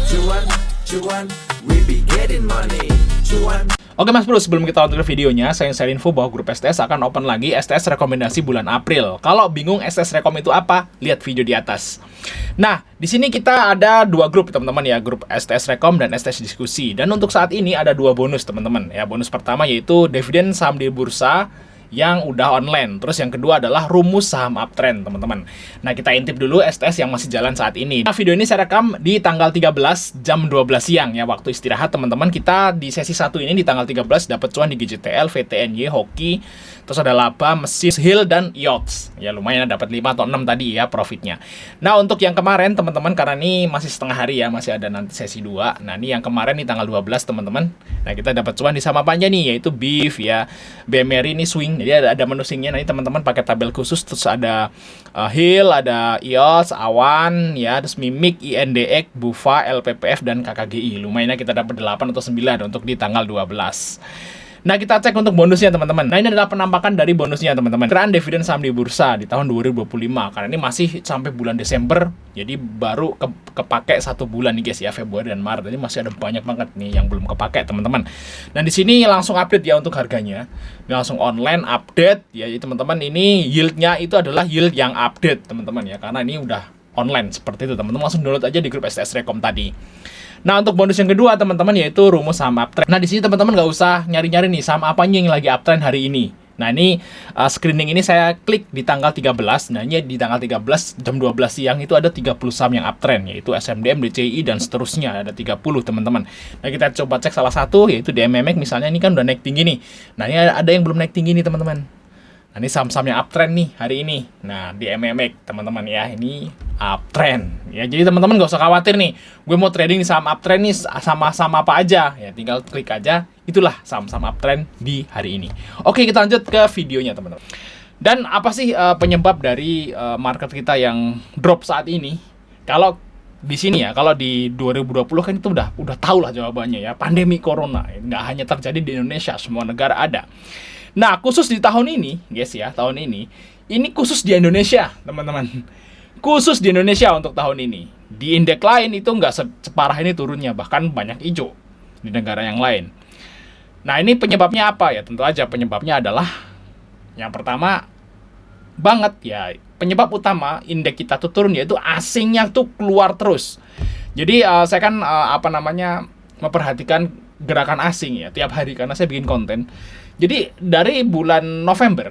Cuan, cuan, we be getting money. Cuan. Oke Mas Bro, sebelum kita lanjut ke videonya, saya share info bahwa grup STS akan open lagi STS rekomendasi bulan April. Kalau bingung STS rekom itu apa, lihat video di atas. Nah, di sini kita ada dua grup teman-teman ya, grup STS rekom dan STS diskusi. Dan untuk saat ini ada dua bonus teman-teman ya. Bonus pertama yaitu dividen saham di bursa yang udah online. Terus yang kedua adalah rumus saham uptrend, teman-teman. Nah, kita intip dulu STS yang masih jalan saat ini. Nah, video ini saya rekam di tanggal 13 jam 12 siang ya, waktu istirahat teman-teman. Kita di sesi 1 ini di tanggal 13 dapat cuan di GJTL, VTNY, Hoki, terus ada laba, Mesis, Hill, dan Yachts. Ya, lumayan dapat 5 atau 6 tadi ya profitnya. Nah, untuk yang kemarin teman-teman, karena ini masih setengah hari ya, masih ada nanti sesi 2. Nah, ini yang kemarin di tanggal 12 teman-teman. Nah, kita dapat cuan di saham apa aja nih, yaitu BIF ya, BMRI ini swing. Jadi ada menu swingnya, nanti teman-teman pakai tabel khusus. Terus ada Hill, ada IOS, Awan ya, terus Mimik, INDX, Bufa, LPPF, dan KKGI. Lumayan kita dapat 8 atau 9 untuk di tanggal 12. Nah, kita cek untuk bonusnya teman-teman. Nah, ini adalah penampakan dari bonusnya teman-teman. Perkiraan dividen saham di bursa di tahun 2025. Karena ini masih sampai bulan Desember, jadi baru kepake 1 bulan nih guys ya, Februari dan Maret. Jadi masih ada banyak banget nih yang belum kepake teman-teman. Dan di sini langsung update ya untuk harganya. Ini langsung online update ya, teman-teman. Ini yieldnya itu adalah yield yang update teman-teman ya, karena ini udah online seperti itu teman-teman. Langsung download aja di grup STS Rekom tadi. Nah, untuk bonus yang kedua teman-teman yaitu rumus saham uptrend. Nah, di sini teman-teman nggak usah nyari-nyari nih saham apanya yang lagi uptrend hari ini. Nah, ini screening ini saya klik di tanggal 13. Nah, ini di tanggal 13 jam 12 siang itu ada 30 saham yang uptrend, yaitu SMDM, DCI, dan seterusnya. Ada 30 teman-teman. Nah, kita coba cek salah satu, yaitu DMMX misalnya. Ini kan udah naik tinggi nih. Nah, ini ada yang belum naik tinggi nih teman-teman. Nah, ini saham-saham yang uptrend nih hari ini. Nah, di MMX teman-teman ya, ini uptrend ya. Jadi teman-teman gak usah khawatir nih, gue mau trading saham uptrend nih sama-sama apa aja ya, tinggal klik aja, itulah saham-saham uptrend di hari ini. Oke, kita lanjut ke videonya teman-teman. Dan apa sih penyebab dari market kita yang drop saat ini? Kalau di sini ya, kalau di 2020 kan itu udah tahu lah jawabannya ya, pandemi corona. Nggak hanya terjadi di Indonesia, semua negara ada. Nah, khusus di tahun ini, guys ya, tahun ini khusus di Indonesia, teman-teman. Khusus di Indonesia untuk tahun ini. Di indeks lain itu nggak separah ini turunnya, bahkan banyak hijau di negara yang lain. Nah, ini penyebabnya apa ya? Tentu aja penyebabnya adalah yang pertama banget ya, penyebab utama indeks kita tuh turun yaitu asingnya tuh keluar terus. Jadi saya kan memperhatikan gerakan asing ya tiap hari karena saya bikin konten. Jadi dari bulan November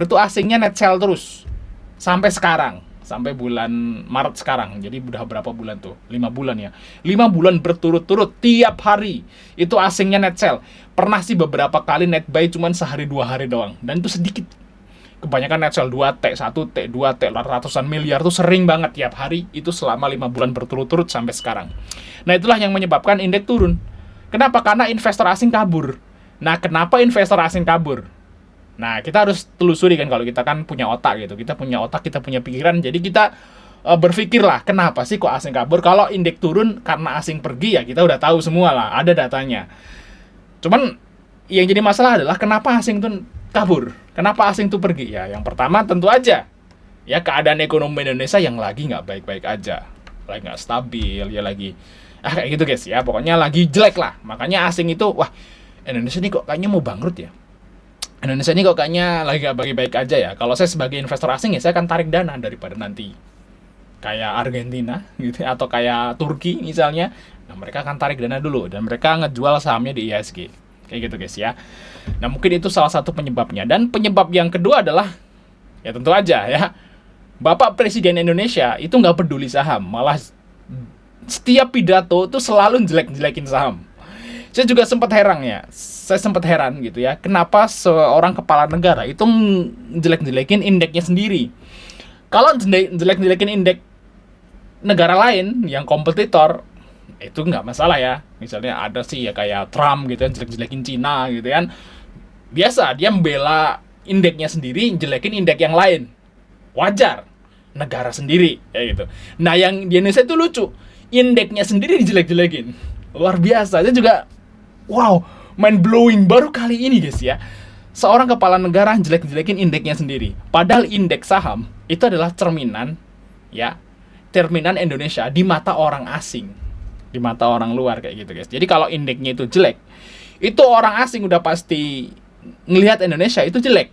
itu asingnya net sell terus sampai sekarang, sampai bulan Maret sekarang. Jadi udah berapa bulan tuh? 5 bulan ya. 5 bulan berturut-turut tiap hari itu asingnya net sell. Pernah sih beberapa kali net buy cuman sehari 2 hari doang, dan itu sedikit. Kebanyakan net sell 2T, 1T, 2T, ratusan miliar tuh sering banget tiap hari, itu selama 5 bulan berturut-turut sampai sekarang. Nah, itulah yang menyebabkan indeks turun. Kenapa? Karena investor asing kabur. Nah, kenapa investor asing kabur? Nah, kita harus telusuri kan, kalau kita kan punya otak gitu. Kita punya otak, kita punya pikiran, jadi kita berpikirlah, kenapa sih kok asing kabur? Kalau indeks turun karena asing pergi ya kita udah tahu semua lah, ada datanya. Cuman yang jadi masalah adalah kenapa asing tuh kabur? Kenapa asing tuh pergi? Ya, yang pertama tentu aja ya keadaan ekonomi Indonesia yang lagi nggak baik-baik aja. Lagi nggak stabil, ya lagi kayak gitu guys ya. Pokoknya lagi jelek lah. Makanya asing itu, wah, Indonesia ini kok kayaknya mau bangkrut ya. Indonesia ini kok kayaknya lagi gak baik-baik aja ya. Kalau saya sebagai investor asing ya, saya akan tarik dana daripada nanti kayak Argentina gitu, atau kayak Turki misalnya. Nah, mereka akan tarik dana dulu dan mereka ngejual sahamnya di IHSG. Kayak gitu guys ya. Nah, mungkin itu salah satu penyebabnya. Dan penyebab yang kedua adalah, ya tentu aja ya, Bapak Presiden Indonesia itu nggak peduli saham. Malah setiap pidato itu selalu jelek-jelekin saham. Saya juga sempat heran ya. Saya sempat heran gitu ya, kenapa seorang kepala negara itu jelek-jelekin indeksnya sendiri. Kalau jelek-jelekin indeks negara lain yang kompetitor, itu nggak masalah ya. Misalnya ada sih ya kayak Trump gitu kan, jelek-jelekin Cina gitu kan. Biasa, dia membela indeksnya sendiri, jelekin indeks yang lain. Wajar, negara sendiri ya gitu. Nah, yang di Indonesia itu lucu, indeksnya sendiri dijelek-jelekin. Luar biasa. Saya juga wow, mind blowing baru kali ini guys ya. Seorang kepala negara jelek-jelekin indeksnya sendiri. Padahal indeks saham itu adalah cerminan ya cerminan Indonesia di mata orang asing, di mata orang luar kayak gitu guys. Jadi kalau indeksnya itu jelek, itu orang asing udah pasti ngelihat Indonesia itu jelek,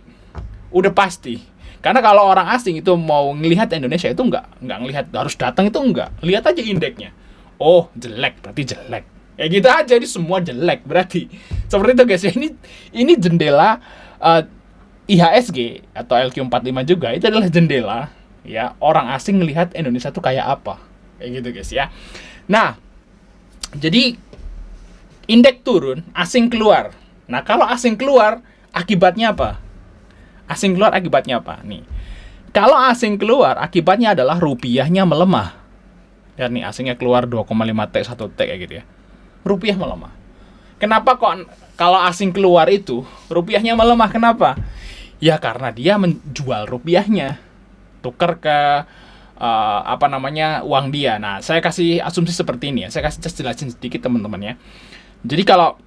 udah pasti. Karena kalau orang asing itu mau ngelihat Indonesia itu nggak ngelihat harus datang, itu nggak, lihat aja indeksnya. Oh jelek, berarti jelek. Kayak gitu aja, ini semua jelek berarti. Seperti itu guys ya. Ini jendela IHSG atau LQ45 juga, itu adalah jendela ya orang asing melihat Indonesia tuh kayak apa. Kayak gitu guys ya. Nah, jadi indeks turun, asing keluar. Nah, kalau asing keluar akibatnya apa? Asing keluar akibatnya apa? Nih. Kalau asing keluar akibatnya adalah rupiahnya melemah. Ya nih, asingnya keluar 2,5T, 1T kayak gitu ya. Rupiah melemah. Kenapa kok kalau asing keluar itu rupiahnya melemah? Kenapa? Ya karena dia menjual rupiahnya, tukar ke uang dia. Nah, saya kasih asumsi seperti ini ya. Saya kasih jelasin sedikit teman-teman ya. Jadi kalau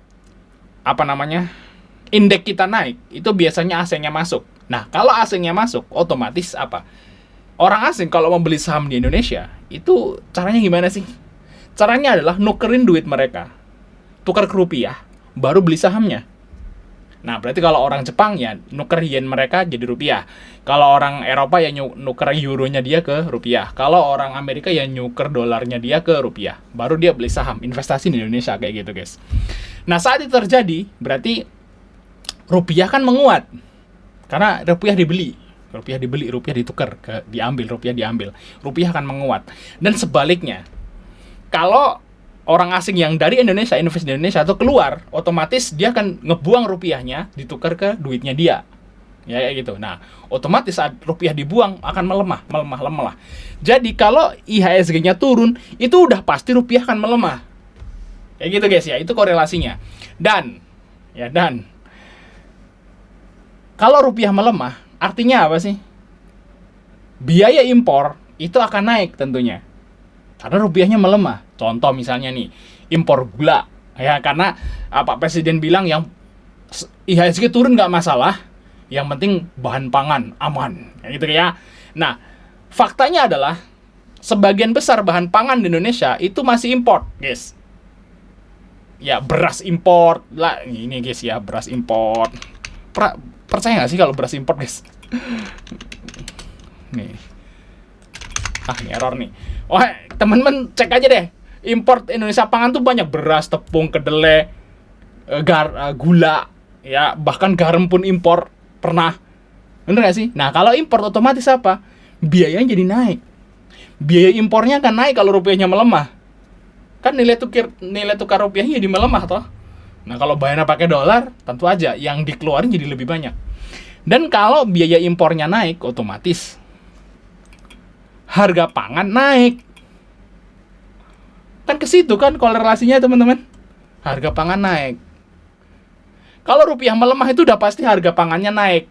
indeks kita naik, itu biasanya asingnya masuk. Nah, kalau asingnya masuk, otomatis apa? Orang asing kalau mau beli saham di Indonesia, itu caranya gimana sih? Caranya adalah nukerin duit mereka, tukar ke rupiah, baru beli sahamnya. Nah, berarti kalau orang Jepang ya nuker yen mereka jadi rupiah. Kalau orang Eropa ya nuker euronya dia ke rupiah. Kalau orang Amerika ya nuker dolarnya dia ke rupiah. Baru dia beli saham, investasi di Indonesia kayak gitu, guys. Nah, saat itu terjadi, berarti rupiah kan menguat. Karena rupiah dibeli, rupiah ditukar, rupiah diambil. Rupiah akan menguat. Dan sebaliknya, kalau orang asing yang dari Indonesia invest di Indonesia atau keluar, otomatis dia akan ngebuang rupiahnya, ditukar ke duitnya dia. Ya kayak gitu. Nah, otomatis saat rupiah dibuang akan melemah. Jadi kalau IHSG-nya turun, itu udah pasti rupiah akan melemah. Kayak gitu guys ya, itu korelasinya. Dan kalau rupiah melemah, artinya apa sih? Biaya impor itu akan naik tentunya. Karena rupiahnya melemah. Contoh misalnya nih, impor gula. Ya, karena Pak Presiden bilang yang IHSG turun nggak masalah, yang penting bahan pangan aman. Ya gitu ya. Nah, faktanya adalah sebagian besar bahan pangan di Indonesia itu masih import, guys. Ya, beras import lah. Ini guys ya, beras import. Percaya nggak sih kalau beras import, guys? Nih. Ini error nih. Oh, teman-teman cek aja deh. Import Indonesia pangan tuh banyak, beras, tepung, kedelai, gula, ya bahkan garam pun impor pernah. Bener nggak sih? Nah, kalau impor otomatis apa? Biayanya jadi naik. Biaya impornya akan naik kalau rupiahnya melemah. Kan nilai tukar rupiahnya jadi melemah toh. Nah, kalau bayarnya pakai dolar, tentu aja yang dikeluarin jadi lebih banyak. Dan kalau biaya impornya naik, otomatis harga pangan naik. Kan ke situ kan korelasinya teman-teman. Harga pangan naik. Kalau rupiah melemah itu udah pasti harga pangannya naik.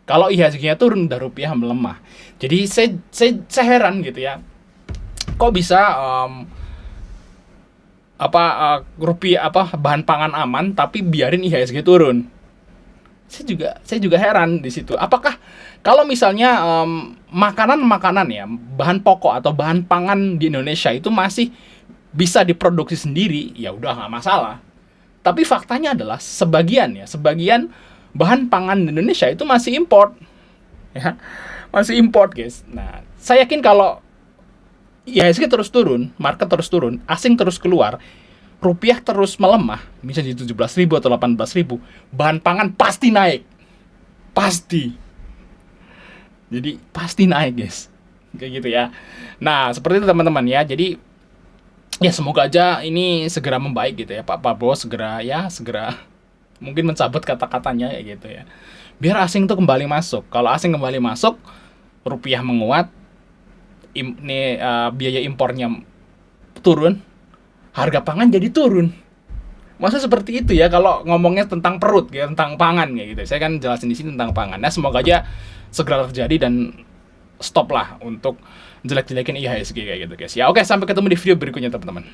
Kalau IHSG-nya turun, udah rupiah melemah. Jadi saya heran gitu ya. Kok bisa bahan pangan aman tapi biarin IHSG turun? Saya juga heran di situ. Apakah kalau misalnya makanan ya, bahan pokok atau bahan pangan di Indonesia itu masih bisa diproduksi sendiri, ya udah nggak masalah. Tapi faktanya adalah sebagian bahan pangan di Indonesia itu masih import, ya, masih import, guys. Nah, saya yakin kalau IHSG terus turun, market terus turun, asing terus keluar, rupiah terus melemah, misalnya di 17.000 atau 18.000, bahan pangan pasti naik. Pasti. Jadi pasti naik, guys. Kayak gitu ya. Nah, seperti itu teman-teman ya. Jadi ya semoga aja ini segera membaik gitu ya. Pak Prabowo segera mungkin mencabut kata-katanya ya gitu ya. Biar asing itu kembali masuk. Kalau asing kembali masuk, rupiah menguat, biaya impornya turun, harga pangan jadi turun. Masa seperti itu ya kalau ngomongnya tentang perut ya, tentang pangan kayak gitu. Saya kan jelasin di sini tentang pangan. Nah, semoga aja segera terjadi dan stop lah untuk jelek-jelekin IHSG kayak gitu, guys. Ya, oke, sampai ketemu di video berikutnya, teman-teman.